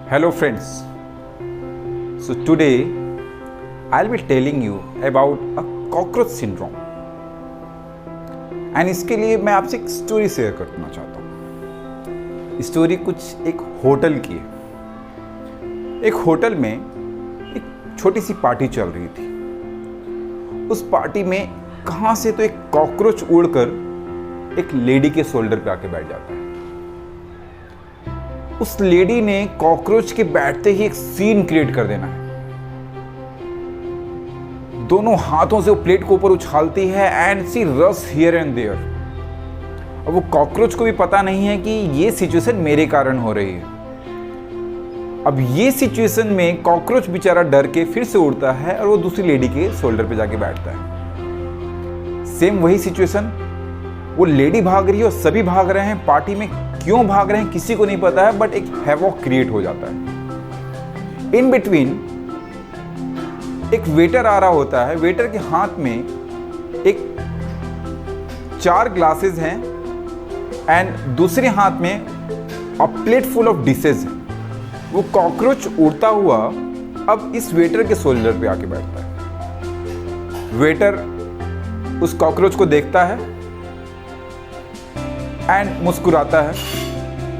Hello friends. So today I'll be telling you about a cockroach syndrome. And इसके लिए मैं आपसे एक स्टोरी शेयर करना चाहता हूँ। स्टोरी कुछ एक होटल की है। एक होटल में एक छोटी सी पार्टी चल रही थी। उस पार्टी में कहाँ से तो एक कॉकरोच उड़कर एक लेडी के शोल्डर पे आके बैठ जाता है। उस लेडी ने कॉकरोच के बैठते ही एक सीन क्रिएट कर देना है। दोनों हाथों से वो प्लेट को ऊपर उछालती है एंड सी रस हियर एंड देयर। और वो कॉकरोच को भी पता नहीं है कि ये सिचुएशन मेरे कारण हो रही है। अब ये सिचुएशन में कॉकरोच बेचारा डर के फिर से उड़ता है और वो दूसरी लेडी के शोल्डर पे जाके बैठता है। सेम वही सिचुएशन, वो लेडी भाग रही है और सभी भाग रहे हैं। पार्टी में क्यों भाग रहे हैं किसी को नहीं पता है, बट एक हैवॉक क्रिएट हो जाता है। इन बिटवीन एक वेटर आ रहा होता है। वेटर के हाथ में एक 4 ग्लासेस हैं एंड दूसरे हाथ में अ प्लेट फुल ऑफ डिशेज है। वो कॉकरोच उड़ता हुआ अब इस वेटर के शोल्डर पे आके बैठता है। वेटर उस कॉकरोच को देखता है एंड मुस्कुराता है।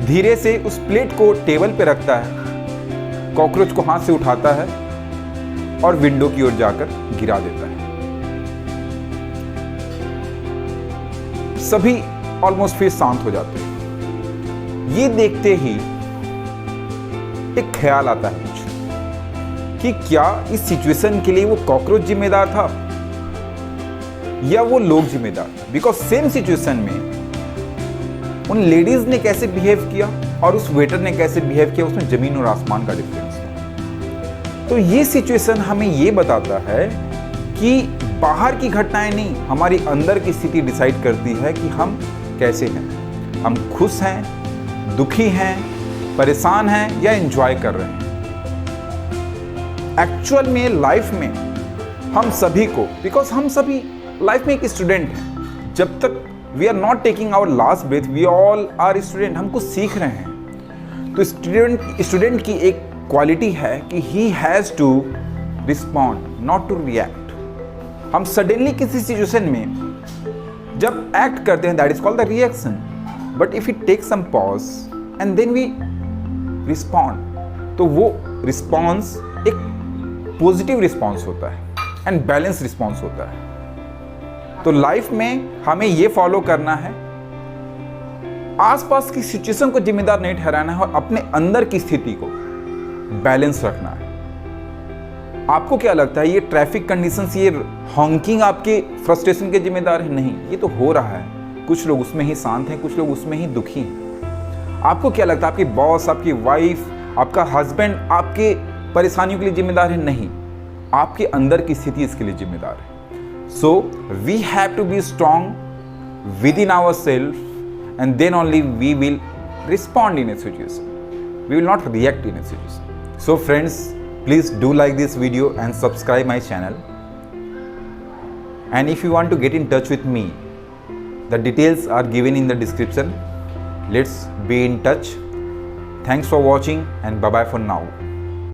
धीरे से उस प्लेट को टेबल पे रखता है, कॉकरोच को हाथ से उठाता है और विंडो की ओर जाकर गिरा देता है। सभी ऑलमोस्ट फिर शांत हो जाते हैं। ये देखते ही एक ख्याल आता है मुझे कि क्या इस सिचुएशन के लिए वो कॉकरोच जिम्मेदार था या वो लोग जिम्मेदार थे। बिकॉज सेम सिचुएशन में उन लेडीज ने कैसे बिहेव किया और उस वेटर ने कैसे बिहेव किया, उसमें जमीन और आसमान का डिफरेंस है। तो ये सिचुएशन हमें ये बताता है कि बाहर की घटनाएं नहीं, हमारी अंदर की स्थिति डिसाइड करती है कि हम कैसे हैं। हम खुश हैं, दुखी हैं, परेशान हैं या एंजॉय कर रहे हैं। एक्चुअल में लाइफ में हम सभी को, बिकॉज हम सभी लाइफ में एक स्टूडेंट हैं। जब तक we are not taking our last breath, we all are student. हम कुछ सीख रहे हैं। तो स्टूडेंट की एक क्वालिटी है कि he has to respond, not to react. हम सडनली किसी सिचुएशन में जब एक्ट करते हैं, that is called the reaction. But if you take some pause and then we respond, तो वो रिस्पॉन्स एक पॉजिटिव रिस्पॉन्स होता है एंड बैलेंस रिस्पॉन्स होता है। तो लाइफ में हमें ये फॉलो करना है, आसपास की सिचुएशन को जिम्मेदार नहीं ठहराना है और अपने अंदर की स्थिति को बैलेंस रखना है। आपको क्या लगता है ये ट्रैफिक कंडीशंस, ये हॉन्किंग आपके फ्रस्ट्रेशन के जिम्मेदार है? नहीं, ये तो हो रहा है। कुछ लोग उसमें ही शांत हैं, कुछ लोग उसमें ही दुखी हैं। आपको क्या लगता है आपकी बॉस, आपकी वाइफ, आपका हस्बैंड आपके परेशानियों के लिए जिम्मेदार है? नहीं, आपके अंदर की स्थिति इसके लिए जिम्मेदार है। So we have to be strong within ourselves and then only we will respond in a situation. We will not react in a situation. So friends, please do like this video and subscribe my channel. And if you want to get in touch with me, the details are given in the description. Let's be in touch. Thanks for watching and bye bye for now.